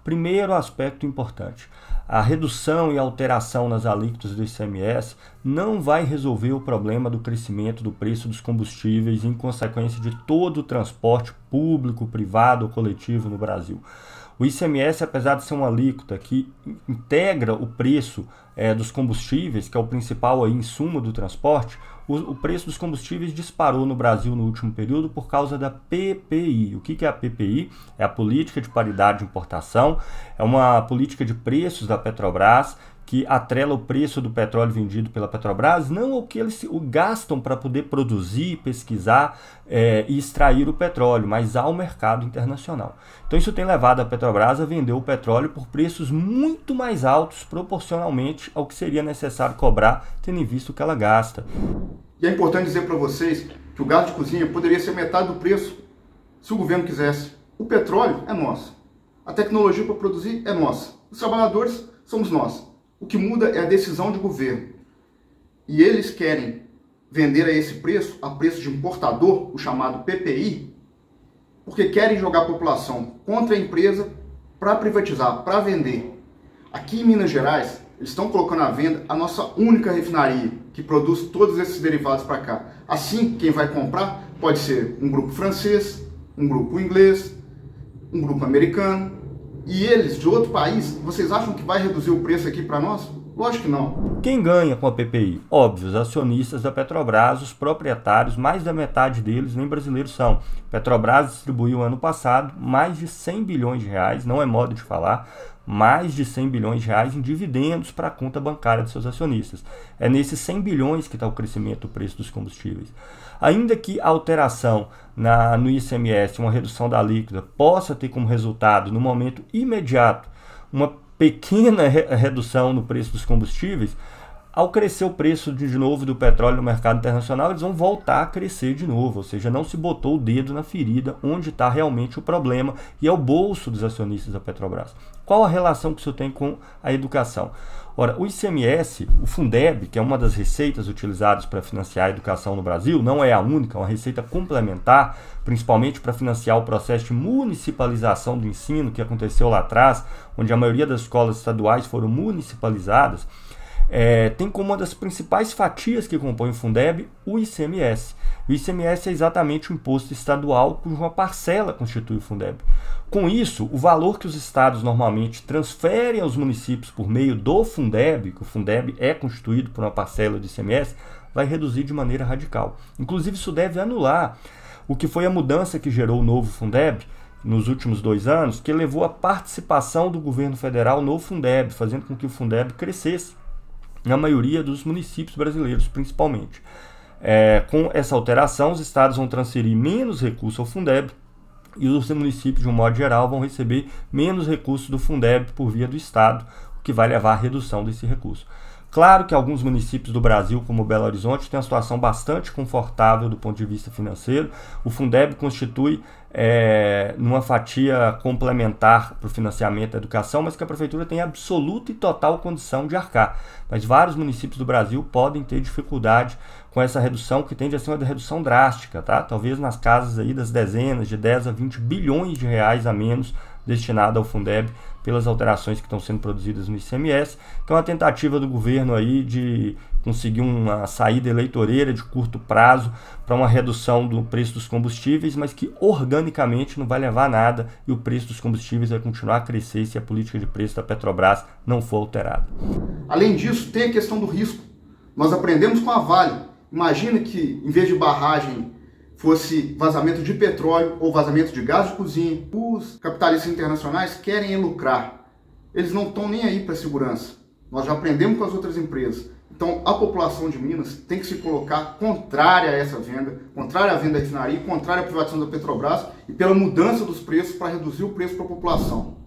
Primeiro aspecto importante, a redução e alteração nas alíquotas do ICMS não vai resolver o problema do crescimento do preço dos combustíveis em consequência de todo o transporte público, privado ou coletivo no Brasil. O ICMS, apesar de ser uma alíquota que integra o preço dos combustíveis, que é o principal aí, insumo do transporte, o preço dos combustíveis disparou no Brasil no último período por causa da PPI. O que é a PPI? É a Política de Paridade de Importação, é uma política de preços da Petrobras que atrela o preço do petróleo vendido pela Petrobras não ao que eles gastam para poder produzir, pesquisar e extrair o petróleo, mas ao mercado internacional. Então isso tem levado a Petrobras a vender o petróleo por preços muito mais altos proporcionalmente ao que seria necessário cobrar, tendo em vista o que ela gasta. E é importante dizer para vocês que o gás de cozinha poderia ser metade do preço se o governo quisesse. O petróleo é nosso, a tecnologia para produzir é nossa, os trabalhadores somos nós. O que muda é a decisão de governo. E eles querem vender a esse preço, a preço de importador, o chamado PPI, porque querem jogar a população contra a empresa para privatizar, para vender. Aqui em Minas Gerais, eles estão colocando à venda a nossa única refinaria, que produz todos esses derivados para cá. Assim, quem vai comprar pode ser um grupo francês, um grupo inglês, um grupo americano. E eles, de outro país, vocês acham que vai reduzir o preço aqui para nós? Lógico que não. Quem ganha com a PPI? Óbvio, os acionistas da Petrobras, os proprietários, mais da metade deles nem brasileiros são. Petrobras distribuiu ano passado mais de 100 bilhões de reais, não é modo de falar, mais de 100 bilhões de reais em dividendos para a conta bancária de seus acionistas. É nesses 100 bilhões que está o crescimento do preço dos combustíveis. Ainda que a alteração no ICMS, uma redução da alíquota, possa ter como resultado, no momento imediato, uma pequena redução no preço dos combustíveis, ao crescer o preço de novo do petróleo no mercado internacional, eles vão voltar a crescer de novo, ou seja, não se botou o dedo na ferida onde está realmente o problema, e é o bolso dos acionistas da Petrobras. Qual a relação que isso tem com a educação? Ora, o ICMS, o Fundeb, que é uma das receitas utilizadas para financiar a educação no Brasil, não é a única, é uma receita complementar, principalmente para financiar o processo de municipalização do ensino que aconteceu lá atrás, onde a maioria das escolas estaduais foram municipalizadas. Tem como uma das principais fatias que compõem o Fundeb o ICMS. O ICMS é exatamente o imposto estadual cuja parcela constitui o Fundeb. Com isso, o valor que os estados normalmente transferem aos municípios por meio do Fundeb, que o Fundeb é constituído por uma parcela do ICMS, vai reduzir de maneira radical. Inclusive, isso deve anular o que foi a mudança que gerou o novo Fundeb nos últimos 2 anos, que levou à participação do governo federal no Fundeb, fazendo com que o Fundeb crescesse na maioria dos municípios brasileiros, principalmente. Com essa alteração, os estados vão transferir menos recursos ao Fundeb e os municípios, de um modo geral, vão receber menos recursos do Fundeb por via do estado, o que vai levar à redução desse recurso. Claro que alguns municípios do Brasil, como Belo Horizonte, têm uma situação bastante confortável do ponto de vista financeiro. O Fundeb constitui numa fatia complementar para o financiamento da educação, mas que a prefeitura tem absoluta e total condição de arcar. Mas vários municípios do Brasil podem ter dificuldade com essa redução, que tende a ser uma redução drástica, tá? Talvez nas casas aí das dezenas, de 10 a 20 bilhões de reais a menos destinado ao Fundeb pelas alterações que estão sendo produzidas no ICMS, que é uma tentativa do governo aí de conseguir uma saída eleitoreira de curto prazo para uma redução do preço dos combustíveis, mas que organicamente não vai levar a nada e o preço dos combustíveis vai continuar a crescer se a política de preço da Petrobras não for alterada. Além disso, tem a questão do risco. Nós aprendemos com a Vale. Imagina que, em vez de barragem, fosse vazamento de petróleo ou vazamento de gás de cozinha. Os capitalistas internacionais querem lucrar. Eles não estão nem aí para a segurança. Nós já aprendemos com as outras empresas. Então, a população de Minas tem que se colocar contrária a essa venda, contrária à venda da refinaria, contrária à privatização da Petrobras e pela mudança dos preços para reduzir o preço para a população.